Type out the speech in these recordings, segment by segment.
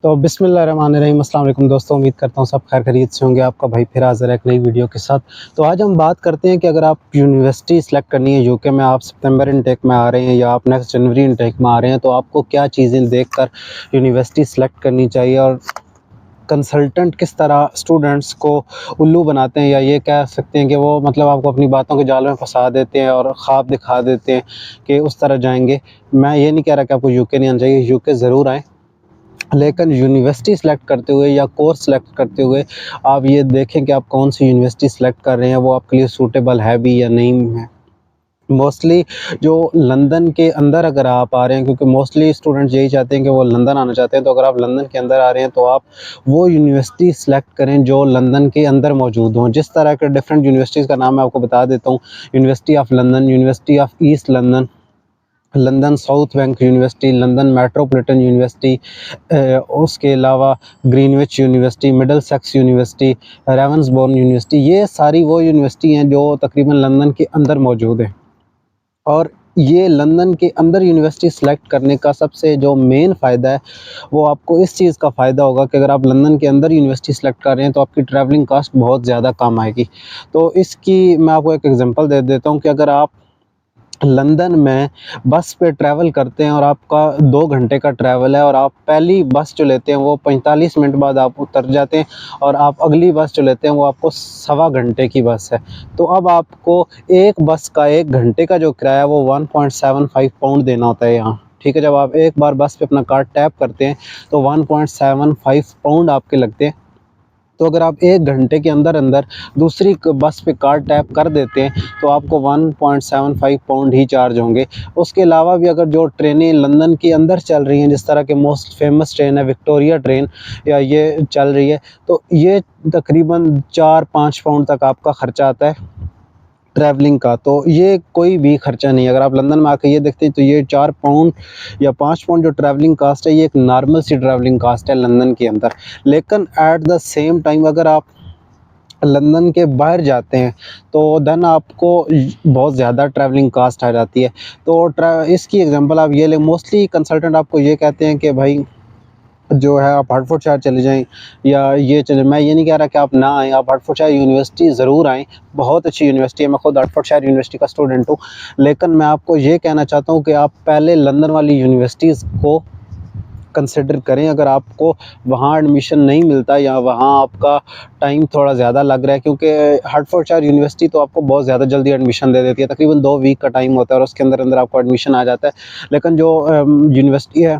तो बिस्मिल्लाहिर्रहमानिर्रहीम, अस्सलाम वालेकुम दोस्तों। उम्मीद करता हूँ सब खैर खैरियत से होंगे। आपका भाई फिर हाज़िर है एक नई वीडियो के साथ। तो आज हम बात करते हैं कि अगर आप यूनिवर्सिटी सेलेक्ट करनी है यूके में, आप सितंबर इनटेक में आ रहे हैं या आप नेक्स्ट जनवरी इनटेक में आ रहे हैं, तो आपको क्या चीज़ें देखकर यूनिवर्सिटी सेलेक्ट करनी चाहिए और कंसल्टेंट किस तरह स्टूडेंट्स को उल्लू बनाते हैं, या ये कह सकते हैं कि वो मतलब आपको अपनी बातों के जाल में फंसा देते हैं और ख्वाब दिखा देते हैं कि उस तरह जाएंगे। मैं ये नहीं कह रहा कि आपको यूके नहीं आना चाहिए, यूके ज़रूर आएँ, लेकिन यूनिवर्सिटी सेलेक्ट करते हुए या कोर्स सेलेक्ट करते हुए आप ये देखें कि आप कौन सी यूनिवर्सिटी सेलेक्ट कर रहे हैं, वो आपके लिए सूटेबल है भी या नहीं है। मोस्टली जो लंदन के अंदर अगर आप आ रहे हैं, क्योंकि मोस्टली स्टूडेंट्स यही चाहते हैं कि वो लंदन आना चाहते हैं, तो अगर आप लंदन के अंदर आ रहे हैं तो आप वो यूनिवर्सिटी सेलेक्ट करें जो लंदन के अंदर मौजूद हों। जिस तरह के डिफरेंट यूनिवर्सिटीज़ का नाम मैं आपको बता देता हूँ। University of London, University of East London, London South Bank University, London Metropolitan University, उसके अलावा Greenwich University, Middlesex University, Ravensbourne University. ये सारी वो यूनिवर्सिटी हैं जो तकरीबन लंदन के अंदर मौजूद हैं। और ये लंदन के अंदर यूनिवर्सिटी सेलेक्ट करने का सबसे जो मेन फ़ायदा है, वो आपको इस चीज़ का फ़ायदा होगा कि अगर आप लंदन के अंदर यूनिवर्सिटी सेलेक्ट कर रहे हैं तो आपकी ट्रैवलिंग कास्ट बहुत ज़्यादा कम आएगी। तो इसकी मैं आपको एक एग्जांपल दे देता हूँ कि अगर आप लंदन में बस पे ट्रैवल करते हैं और आपका 2 घंटे का ट्रैवल है और आप पहली बस जो लेते हैं वो 45 मिनट बाद आप उतर जाते हैं, और आप अगली बस जो लेते हैं वो आपको सवा घंटे की बस है। तो अब आपको एक बस का 1 घंटे का जो किराया है वो 1.75 पाउंड देना होता है यहाँ। ठीक है, जब आप एक बार बस पे अपना कार्ड टैप करते हैं तो 1.75 पाउंड आपके लगते हैं। तो अगर आप 1 घंटे के अंदर दूसरी बस पे कार्ड टैप कर देते हैं तो आपको 1.75 पाउंड ही चार्ज होंगे। उसके अलावा भी अगर जो ट्रेनें लंदन के अंदर चल रही हैं, जिस तरह के मोस्ट फेमस ट्रेन है विक्टोरिया ट्रेन, या ये चल रही है, तो ये तकरीबन 4-5 पाउंड तक आपका ख़र्चा आता है ट्रैवलिंग का। तो ये कोई भी खर्चा नहीं है। अगर आप लंदन में आके ये देखते हैं तो ये 4 पाउंड या 5 पाउंड जो ट्रैवलिंग कास्ट है, ये एक नॉर्मल सी ट्रैवलिंग कास्ट है लंदन के अंदर। लेकिन एट द सेम टाइम अगर आप लंदन के बाहर जाते हैं तो देन आपको बहुत ज़्यादा ट्रैवलिंग कास्ट आ जाती है। तो इसकी एग्जांपल आप ये लें, मोस्टली कंसल्टेंट आपको ये कहते हैं कि भाई जो है आप हर्टफोर्डशायर चले जाएँ या ये चले। मैं ये नहीं कह रहा कि आप ना आएँ, आप हर्टफोर्डशायर यूनिवर्सिटी ज़रूर आएँ, बहुत अच्छी यूनिवर्सिटी है। मैं खुद हर्टफोर्डशायर यूनिवर्सिटी का स्टूडेंट हूँ। लेकिन मैं आपको ये कहना चाहता हूँ कि आप पहले लंदन वाली यूनिवर्सिटीज़ को कंसिडर करें। अगर आपको वहाँ एडमिशन नहीं मिलता या वहाँ आपका टाइम थोड़ा ज़्यादा लग रहा है, क्योंकि हर्टफोर्डशायर यूनिवर्सिटी तो आपको बहुत ज़्यादा जल्दी एडमिशन दे देती है, तकरीबन 2 वीक का टाइम होता है और उसके अंदर आपको एडमिशन आ जाता है। लेकिन जो यूनिवर्सिटी है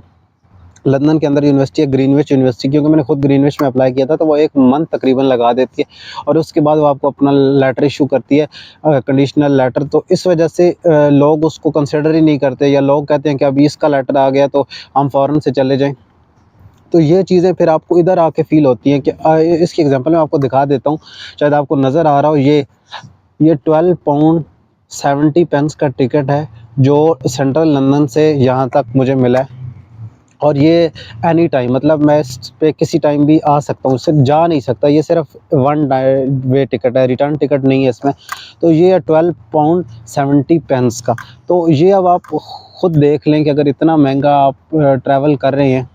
लंदन के अंदर, यूनिवर्सिटी है ग्रीनविच यूनिवर्सिटी, क्योंकि मैंने खुद ग्रीनविच में अप्लाई किया था, तो वो 1 मंथ तकरीबन लगा देती है और उसके बाद वो आपको अपना लेटर इशू करती है, कंडीशनल लेटर। तो इस वजह से लोग उसको कंसिडर ही नहीं करते, या लोग कहते हैं कि अभी इसका लेटर आ गया तो हम फ़ौरन से चले जाएँ। तो ये चीज़ें फिर आपको इधर आके फ़ील होती हैं कि इसकी एग्ज़ाम्पल मैं आपको दिखा देता हूँ, शायद आपको नज़र आ रहा हो। ये 12 पाउंड 70 पेंस का टिकट है जो सेंट्रल लंदन से यहाँ तक मुझे मिला है, और ये एनी टाइम, मतलब मैं इस पे किसी टाइम भी आ सकता हूँ, सिर्फ जा नहीं सकता। ये सिर्फ वन वे टिकट है, रिटर्न टिकट नहीं है इसमें। तो ये है 12 पाउंड 70 पेंस का। तो ये अब आप खुद देख लें कि अगर इतना महंगा आप ट्रैवल कर रहे हैं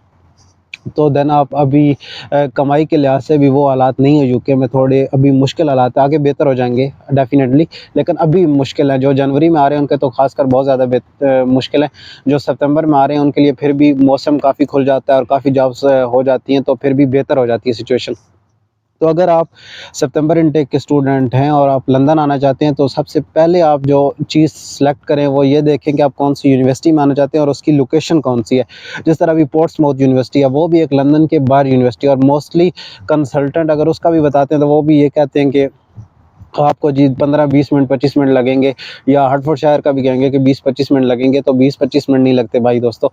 तो देन आप अभी कमाई के लिहाज से भी वो हालात नहीं है यूके में, थोड़े अभी मुश्किल हालात है। आगे बेहतर हो जाएंगे डेफिनेटली, लेकिन अभी मुश्किल है। जो जनवरी में आ रहे हैं उनके तो खासकर बहुत ज़्यादा मुश्किल है। जो सितंबर में आ रहे हैं उनके लिए फिर भी मौसम काफ़ी खुल जाता है और काफ़ी जॉब्स हो जाती हैं, तो फिर भी बेहतर हो जाती है सिचुएशन। तो अगर आप सितंबर इनटेक के स्टूडेंट हैं और आप लंदन आना चाहते हैं, तो सबसे पहले आप जो चीज़ सेलेक्ट करें वो ये देखें कि आप कौन सी यूनिवर्सिटी में आना चाहते हैं और उसकी लोकेशन कौन सी है। जिस तरह अभी पोर्ट्समाउथ यूनिवर्सिटी है, वो भी एक लंदन के बाहर यूनिवर्सिटी, और मोस्टली कंसल्टेंट अगर उसका भी बताते हैं तो वो भी ये कहते हैं कि आपको जी 15-20 मिनट 25 मिनट लगेंगे, या हर्टफोर्डशायर का भी कहेंगे कि 20-25 मिनट लगेंगे। तो 20-25 मिनट नहीं लगते भाई दोस्तों,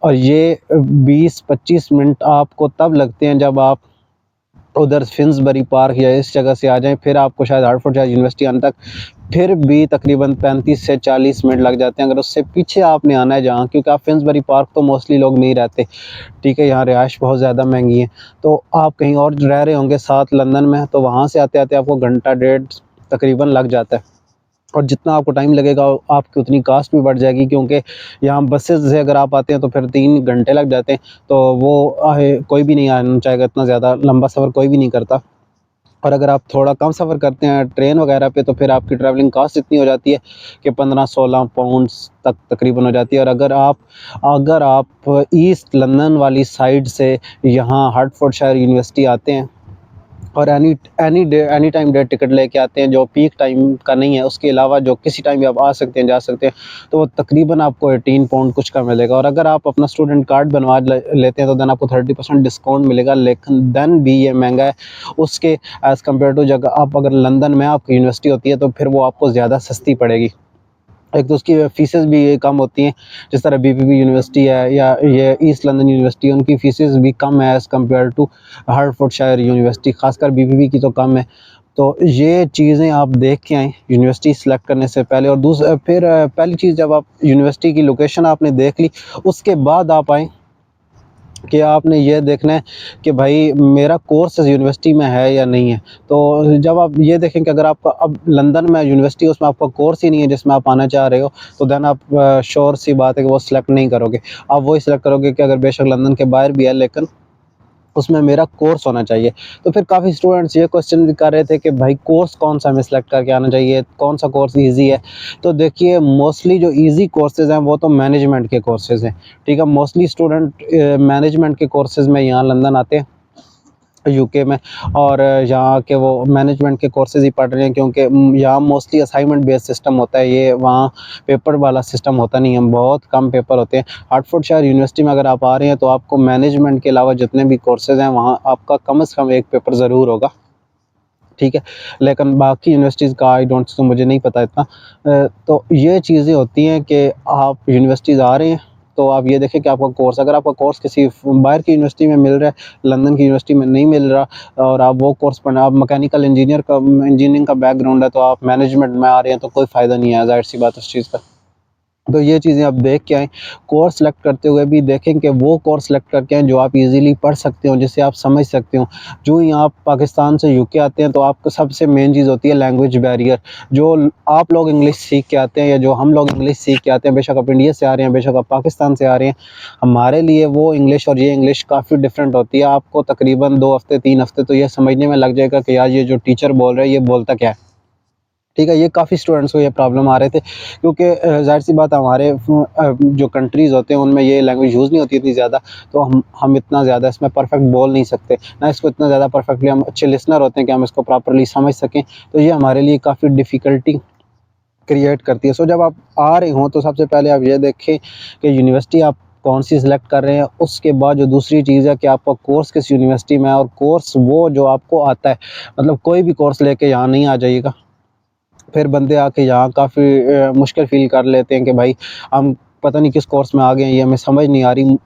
और ये 20-25 मिनट आपको तब लगते हैं जब आप उधर फिन्सबरी पार्क या इस जगह से आ जाएँ, फिर आपको शायद हार्टफोर्डशायर यूनिवर्सिटी आने तक फिर भी तकरीबन 35 से 40 मिनट लग जाते हैं। अगर उससे पीछे आपने आना है जहाँ, क्योंकि आप फिन्सबरी पार्क तो मोस्टली लोग नहीं रहते, ठीक है, यहाँ रिहाइश बहुत ज़्यादा महंगी है। तो आप कहीं और रह रहे होंगे साथ लंदन में, तो वहाँ से आते-आते आपको घंटा डेढ़ तकरीबन लग जाता है। और जितना आपको टाइम लगेगा आपकी उतनी कास्ट भी बढ़ जाएगी, क्योंकि यहाँ बसेस से अगर आप आते हैं तो फिर 3 घंटे लग जाते हैं, तो वो कोई भी नहीं आना चाहेगा, इतना ज़्यादा लंबा सफ़र कोई भी नहीं करता। और अगर आप थोड़ा कम सफ़र करते हैं ट्रेन वगैरह पे, तो फिर आपकी ट्रैवलिंग कॉस्ट इतनी हो जाती है कि 15-16 पाउंड्स तक तकरीबन हो जाती है। और अगर आप ईस्ट लंदन वाली साइड से यहाँ हर्टफोर्डशायर यूनिवर्सिटी आते हैं और एनी टाइम डे टिकट लेके आते हैं, जो पीक टाइम का नहीं है, उसके अलावा जो किसी टाइम भी आप आ सकते हैं, जा सकते हैं, तो वो तकरीबन आपको 18 पाउंड कुछ का मिलेगा। और अगर आप अपना स्टूडेंट कार्ड बनवा लेते हैं तो देन आपको 30% डिस्काउंट मिलेगा, लेकिन देन भी ये महंगा है उसके एज़ कम्पेयर टू जगह आप अगर लंदन में आपकी यूनिवर्सिटी होती है तो फिर वो आपको ज़्यादा सस्ती पड़ेगी। एक तो उसकी फ़ीसेस भी कम होती हैं, जिस तरह बीपीपी यूनिवर्सिटी है या ये ईस्ट लंदन यूनिवर्सिटी है, उनकी फ़ीसेस भी कम है as compare to Hertfordshire university, ख़ासकर बीपीपी की तो कम है। तो ये चीज़ें आप देख के आएँ यूनिवर्सिटी सेलेक्ट करने से पहले। और फिर पहली चीज़, जब आप यूनिवर्सिटी की लोकेशन आपने देख ली, उसके बाद आप आएँ कि आपने ये देखना है कि भाई मेरा कोर्स इस यूनिवर्सिटी में है या नहीं है। तो जब आप ये देखें कि अगर आपका अब लंदन में यूनिवर्सिटी, उसमें आपका कोर्स ही नहीं है जिसमें आप आना चाह रहे हो, तो देन आप श्योर सी बात है कि वो सिलेक्ट नहीं करोगे। आप वही सिलेक्ट करोगे कि अगर बेशक लंदन के बाहर भी है, लेकिन उसमें मेरा कोर्स होना चाहिए। तो फिर काफ़ी स्टूडेंट्स ये क्वेश्चन भी कर रहे थे कि भाई कोर्स कौन सा हमें सेलेक्ट करके आना चाहिए, कौन सा कोर्स ईज़ी है। तो देखिए, मोस्टली जो ईज़ी कोर्सेज़ हैं वो तो मैनेजमेंट के कोर्सेज़ हैं, ठीक है। मोस्टली स्टूडेंट मैनेजमेंट के कोर्सेज़ में यहाँ लंदन आते हैं, यूके में, और यहाँ के वो मैनेजमेंट के कोर्सेज़ ही पढ़ रहे हैं, क्योंकि यहाँ मोस्टली असाइनमेंट बेस्ड सिस्टम होता है, ये वहाँ पेपर वाला सिस्टम होता नहीं है, बहुत कम पेपर होते हैं। हर्टफोर्डशायर यूनिवर्सिटी में अगर आप आ रहे हैं तो आपको मैनेजमेंट के अलावा जितने भी कोर्सेज़ हैं वहाँ आपका कम से कम एक पेपर ज़रूर होगा, ठीक है। लेकिन बाकी यूनिवर्सिटीज़ का आई डोंट तो मुझे नहीं पता इतना। तो ये चीज़ें होती हैं कि आप यूनिवर्सिटीज़ आ रहे हैं तो आप ये देखें कि आपका कोर्स, अगर आपका कोर्स किसी बाहर की यूनिवर्सिटी में मिल रहा है, लंदन की यूनिवर्सिटी में नहीं मिल रहा, और आप वो कोर्स पढ़ना, आप मैकेनिकल इंजीनियरिंग का बैकग्राउंड है तो आप मैनेजमेंट में आ रहे हैं, तो कोई फ़ायदा नहीं है, ज़ाहिर सी बात उस चीज़ का। तो ये चीज़ें आप देख के आएँ। कोर्स सेलेक्ट करते हुए भी देखें कि वो कोर्स सेलेक्ट करके आएँ जो आप ईज़िली पढ़ सकते हो, जिसे आप समझ सकते हो। जो ही आप पाकिस्तान से यूके आते हैं तो आपको सबसे मेन चीज़ होती है लैंग्वेज बैरियर। जो आप लोग इंग्लिश सीख के आते हैं या जो हम लोग इंग्लिश सीख के आते हैं, बेशक आप इंडिया से आ रहे हैं, बेशक आप पाकिस्तान से आ रहे हैं, हमारे लिए वो इंग्लिश और ये इंग्लिश काफ़ी डिफरेंट होती है। आपको तकरीबन 2 हफ़्ते 3 हफ़्ते तो ये समझने में लग जाएगा कि यार ये जो टीचर बोल रहा है ये बोलता क्या है। ठीक है, ये काफ़ी स्टूडेंट्स को ये प्रॉब्लम आ रहे थे, क्योंकि ज़ाहिर-सी बात है, हमारे जो कंट्रीज़ होते हैं उनमें ये लैंग्वेज यूज़ नहीं होती इतनी ज़्यादा, तो हम इतना ज़्यादा इसमें परफेक्ट बोल नहीं सकते, ना इसको इतना ज़्यादा परफेक्टली हम अच्छे लिसनर होते हैं कि हम इसको प्रॉपर्ली समझ सकें, तो ये हमारे लिए काफ़ी डिफ़िकल्टी क्रिएट करती है। सो जब आप आ रहे हों तो सबसे पहले आप ये देखें कि यूनिवर्सिटी आप कौन-सी सिलेक्ट कर रहे हैं, उसके बाद जो दूसरी चीज़ है कि आपका कोर्स किस यूनिवर्सिटी में है, और कोर्स वो जो आपको आता है, मतलब कोई भी कोर्स लेके यहाँ नहीं आ जाइएगा। फिर बंदे आके यहाँ काफ़ी मुश्किल फ़ील कर लेते हैं कि भाई हम पता नहीं किस कोर्स में आ गए हैं, ये हमें समझ नहीं आ रही।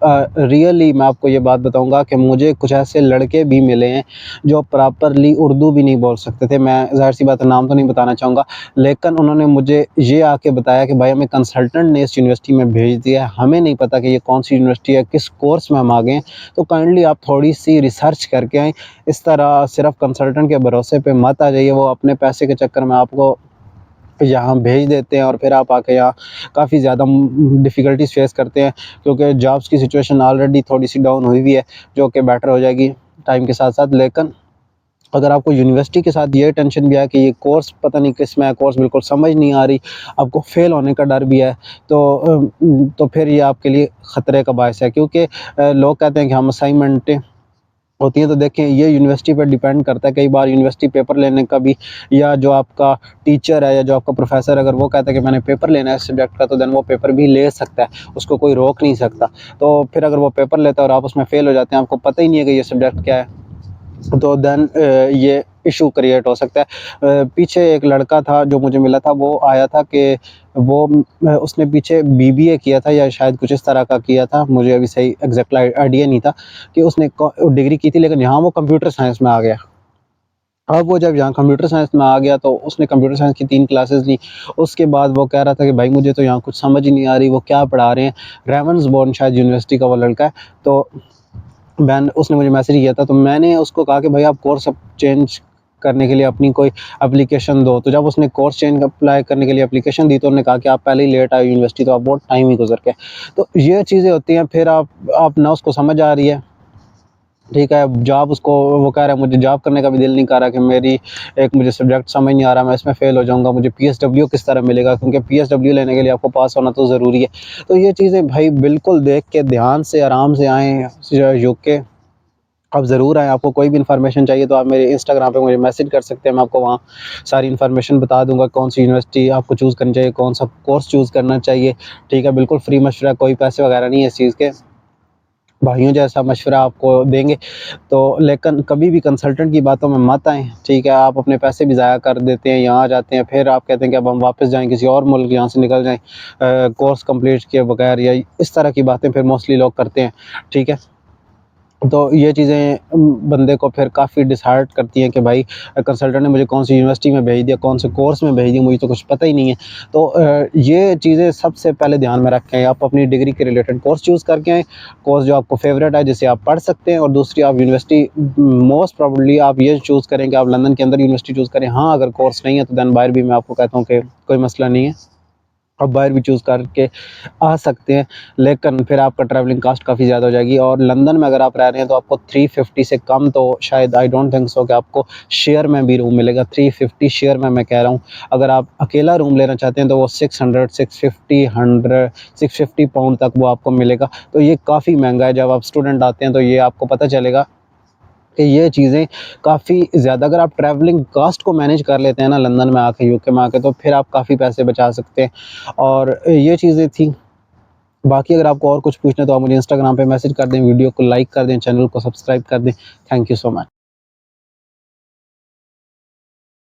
रियली मैं आपको ये बात बताऊँगा कि मुझे कुछ ऐसे लड़के भी मिले हैं जो प्रॉपरली उर्दू भी नहीं बोल सकते थे। मैं ज़ाहिर-सी बात है, नाम तो नहीं बताना चाहूँगा, लेकिन उन्होंने मुझे ये आके बताया कि भाई हमें कंसल्टेंट ने इस यूनिवर्सिटी में भेज दिया है, हमें नहीं पता कि ये कौन-सी यूनिवर्सिटी है, किस कोर्स में हम आ गए हैं, तो काइंडली आप थोड़ी-सी रिसर्च करके आएँ। इस तरह सिर्फ़ कंसल्टेंट के भरोसे पे मत आ जाइए, वो अपने पैसे के चक्कर में आपको यहाँ भेज देते हैं और फिर आप आके यहाँ काफ़ी ज़्यादा डिफ़िकल्टीज़ फ़ेस करते हैं, क्योंकि जॉब्स की सिचुएशन ऑलरेडी थोड़ी-सी डाउन हुई हुई है, जो कि बेटर हो जाएगी टाइम के साथ-साथ। लेकिन अगर आपको यूनिवर्सिटी के साथ ये टेंशन भी है कि ये कोर्स पता नहीं किस में है, कोर्स बिल्कुल समझ नहीं आ रही, आपको फ़ेल होने का डर भी है, तो फिर ये आपके लिए ख़तरे का बायस है, क्योंकि लोग कहते हैं कि हम असाइनमेंटें होती हैं, तो देखें ये यूनिवर्सिटी पर डिपेंड करता है। कई बार यूनिवर्सिटी पेपर लेने का भी, या जो आपका टीचर है या जो आपका प्रोफ़ेसर अगर वो कहता है कि मैंने पेपर लेना है इस सब्जेक्ट का, तो देन वो पेपर भी ले सकता है, उसको कोई रोक नहीं सकता। तो फिर अगर वो पेपर लेता है और आप उसमें फ़ेल हो जाते हैं, आपको पता ही नहीं है कि ये सब्जेक्ट क्या है, तो देन ये इशू क्रिएट हो सकता है। पीछे एक लड़का था जो मुझे मिला था, वो आया था कि वो उसने पीछे बीबीए किया था या शायद कुछ इस तरह का किया था, मुझे अभी सही एग्जैक्ट आइडिया नहीं था कि उसने डिग्री की थी, लेकिन यहाँ वो कंप्यूटर साइंस में आ गया। अब वो जब यहाँ कंप्यूटर साइंस में आ गया तो उसने कंप्यूटर साइंस की 3 क्लासेस ली। उसके बाद वो कह रहा था कि भाई मुझे तो यहाँ कुछ समझ ही नहीं आ रही, वो क्या पढ़ा रहे हैं। रेवन्सबोर्न शायद यूनिवर्सिटी का वो लड़का है। तो उसने मुझे मैसेज किया था, तो मैंने उसको कहा कि भाई आप कोर्स अब चेंज करने के लिए अपनी कोई एप्लीकेशन दो। तो जब उसने कोर्स चेंज अप्लाई करने के लिए एप्लीकेशन दी तो उन्होंने कहा कि आप पहले ही लेट आए यूनिवर्सिटी, तो आप बहुत टाइम ही गुजर के। तो ये चीज़ें होती हैं। फिर आप ना उसको समझ आ रही है, ठीक है, जॉब उसको वो कह रहा है मुझे जॉब करने का भी दिल नहीं कर रहा कि मुझे सब्जेक्ट समझ नहीं आ रहा, मैं इसमें फ़ेल हो जाऊँगा, मुझे पीएसडब्ल्यू किस तरह मिलेगा, क्योंकि पीएसडब्ल्यू लेने के लिए आपको पास होना तो ज़रूरी है। तो ये चीज़ें भाई बिल्कुल देख के ध्यान से आराम से आएँ यूके। आप ज़रूर आएँ, आपको कोई भी इन्फॉर्मेशन चाहिए तो आप मेरे इंस्टाग्राम पे मुझे मैसेज कर सकते हैं, मैं आपको वहाँ सारी इन्फॉर्मेशन बता दूँगा, कौन सी यूनिवर्सिटी आपको चूज़ करनी चाहिए, कौन सा कोर्स चूज़ करना चाहिए, ठीक है। बिल्कुल फ्री मशवरा, कोई पैसे वगैरह नहीं है इस चीज़ के, भाइयों जैसा मशवरा आपको देंगे। तो लेकिन कभी भी कंसल्टेंट की बातों में मत आएँ, ठीक है। आप अपने पैसे भी ज़ाया कर देते हैं, यहाँ आ जाते हैं, फिर आप कहते हैं कि अब हम वापस जाएँ किसी और मुल्क, यहाँ से निकल जाएँ कोर्स कंप्लीट किए बगैर, या इस तरह की बातें फिर मोस्टली लोग करते हैं, ठीक है। तो ये चीज़ें बंदे को फिर काफ़ी डिसहार्ट करती हैं कि भाई कंसल्टेंट ने मुझे कौन सी यूनिवर्सिटी में भेज दिया, कौन से कोर्स में भेज दिया, मुझे तो कुछ पता ही नहीं है। तो ये चीज़ें सबसे पहले ध्यान में रखें, आप अपनी डिग्री के रिलेटेड कोर्स चूज़ करके आएँ, कोर्स जो आपको फ़ेवरेट है, जिसे आप पढ़ सकते हैं। और दूसरी आप यूनिवर्सिटी मोस्ट प्रोबेबली आप ये चूज़ करें कि आप लंदन के अंदर यूनिवर्सिटी चूज़ करें। हाँ, अगर कोर्स नहीं है तो दैन बाहर भी मैं आपको कहता हूँ कि कोई मसला नहीं है, आप बाहर भी चूज़ करके आ सकते हैं, लेकिन फिर आपका ट्रैवलिंग कॉस्ट काफ़ी ज़्यादा हो जाएगी। और लंदन में अगर आप रह रहे हैं तो आपको 350 से कम तो शायद आई डोंट थिंक सो कि आपको शेयर में भी रूम मिलेगा। 350 शेयर में मैं कह रहा हूँ। अगर आप अकेला रूम लेना चाहते हैं तो वो 600, 650, 100, 650 पाउंड तक वो आपको मिलेगा। तो ये काफ़ी महंगा है। जब आप स्टूडेंट आते हैं तो ये आपको पता चलेगा कि ये चीज़ें काफ़ी ज़्यादा, अगर आप ट्रैवलिंग कॉस्ट को मैनेज कर लेते हैं ना लंदन में आके, यूके में आके, तो फिर आप काफ़ी पैसे बचा सकते हैं। और ये चीज़ें थी। बाकी अगर आपको और कुछ पूछना है तो आप मुझे इंस्टाग्राम पे मैसेज कर दें, वीडियो को लाइक कर दें, चैनल को सब्सक्राइब कर दें। Thank you so much.